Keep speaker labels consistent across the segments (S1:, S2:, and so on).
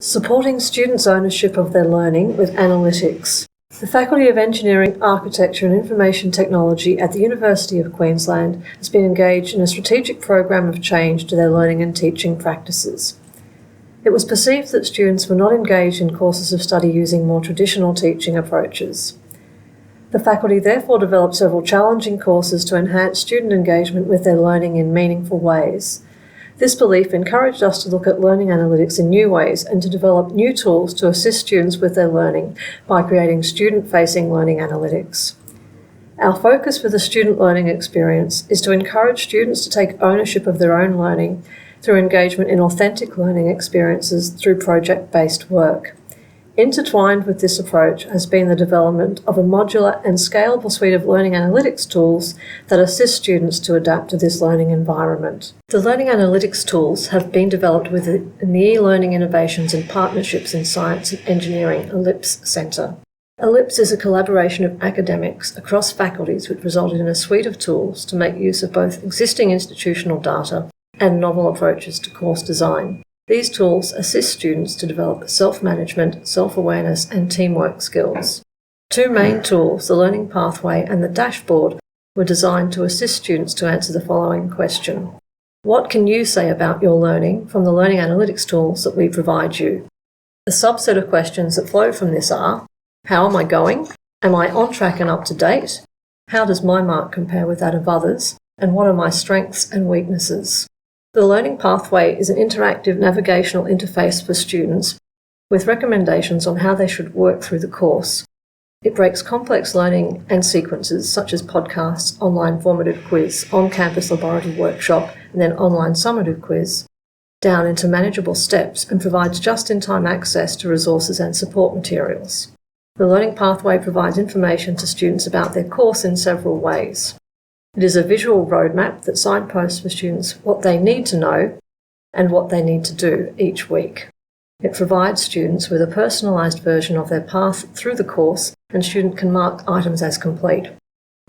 S1: Supporting students' ownership of their learning with analytics. The Faculty of Engineering, Architecture and Information Technology at the University of Queensland has been engaged in a strategic program of change to their learning and teaching practices. It was perceived that students were not engaged in courses of study using more traditional teaching approaches. The faculty therefore developed several challenging courses to enhance student engagement with their learning in meaningful ways. This belief encouraged us to look at learning analytics in new ways and to develop new tools to assist students with their learning by creating student-facing learning analytics. Our focus for the student learning experience is to encourage students to take ownership of their own learning through engagement in authentic learning experiences through project-based work. Intertwined with this approach has been the development of a modular and scalable suite of learning analytics tools that assist students to adapt to this learning environment. The learning analytics tools have been developed within the e-learning innovations and partnerships in science and engineering ELIPS Centre. ELIPS is a collaboration of academics across faculties which resulted in a suite of tools to make use of both existing institutional data and novel approaches to course design. These tools assist students to develop self-management, self-awareness and teamwork skills. Two main tools, the Learning Pathway and the Dashboard, were designed to assist students to answer the following question. What can you say about your learning from the learning analytics tools that we provide you? A subset of questions that flow from this are, how am I going? Am I on track and up to date? How does my mark compare with that of others? And what are my strengths and weaknesses? The Learning Pathway is an interactive navigational interface for students with recommendations on how they should work through the course. It breaks complex learning and sequences such as podcasts, online formative quiz, on-campus laboratory workshop, and then online summative quiz down into manageable steps and provides just-in-time access to resources and support materials. The Learning Pathway provides information to students about their course in several ways. It is a visual roadmap that signposts for students what they need to know and what they need to do each week. It provides students with a personalised version of their path through the course, and students can mark items as complete.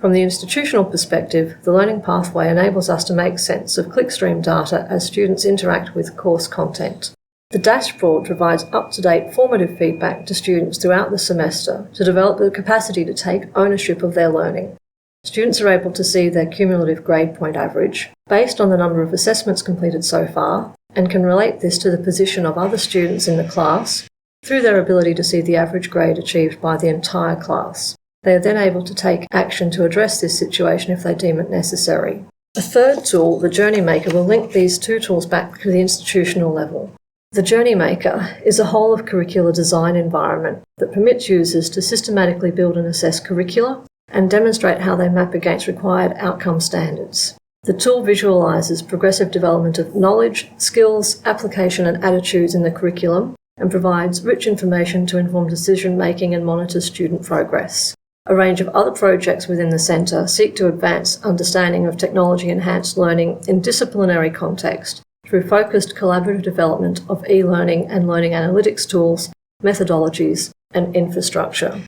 S1: From the institutional perspective, the Learning Pathway enables us to make sense of clickstream data as students interact with course content. The Dashboard provides up-to-date formative feedback to students throughout the semester to develop the capacity to take ownership of their learning. Students are able to see their cumulative grade point average based on the number of assessments completed so far and can relate this to the position of other students in the class through their ability to see the average grade achieved by the entire class. They are then able to take action to address this situation if they deem it necessary. A third tool, the Journey Maker, will link these two tools back to the institutional level. The Journey Maker is a whole of curricular design environment that permits users to systematically build and assess curricula and demonstrate how they map against required outcome standards. The tool visualises progressive development of knowledge, skills, application and attitudes in the curriculum and provides rich information to inform decision-making and monitor student progress. A range of other projects within the centre seek to advance understanding of technology-enhanced learning in disciplinary context through focused collaborative development of e-learning and learning analytics tools, methodologies and infrastructure.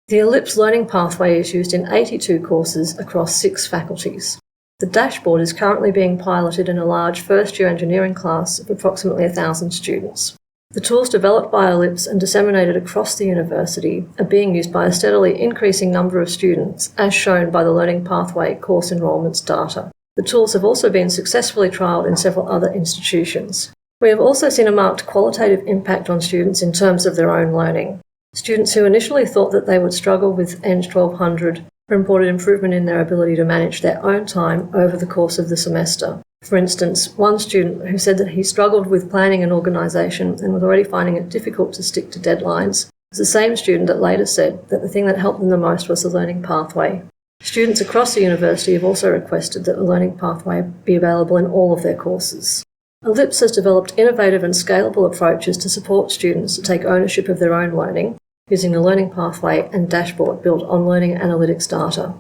S1: The ELIPS Learning Pathway is used in 82 courses across 6 faculties. The Dashboard is currently being piloted in a large first-year engineering class of approximately 1,000 students. The tools developed by ELIPS and disseminated across the university are being used by a steadily increasing number of students, as shown by the Learning Pathway course enrolments data. The tools have also been successfully trialled in several other institutions. We have also seen a marked qualitative impact on students in terms of their own learning. Students who initially thought that they would struggle with ENG 1200 reported improvement in their ability to manage their own time over the course of the semester. For instance, one student who said that he struggled with planning and organisation and was already finding it difficult to stick to deadlines was the same student that later said that the thing that helped them the most was the Learning Pathway. Students across the university have also requested that the Learning Pathway be available in all of their courses. ELIPS has developed innovative and scalable approaches to support students to take ownership of their own learning using the Learning Pathway and Dashboard built on learning analytics data.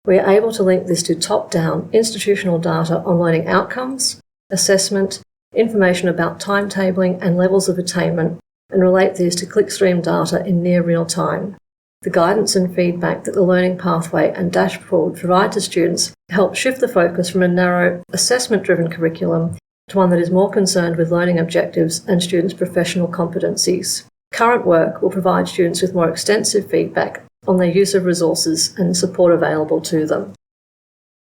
S1: We are able to link this to top-down institutional data on learning outcomes, assessment, information about timetabling and levels of attainment, and relate these to clickstream data in near real time. The guidance and feedback that the Learning Pathway and Dashboard provide to students help shift the focus from a narrow assessment-driven curriculum to one that is more concerned with learning objectives and students' professional competencies. Current work will provide students with more extensive feedback on their use of resources and support available to them.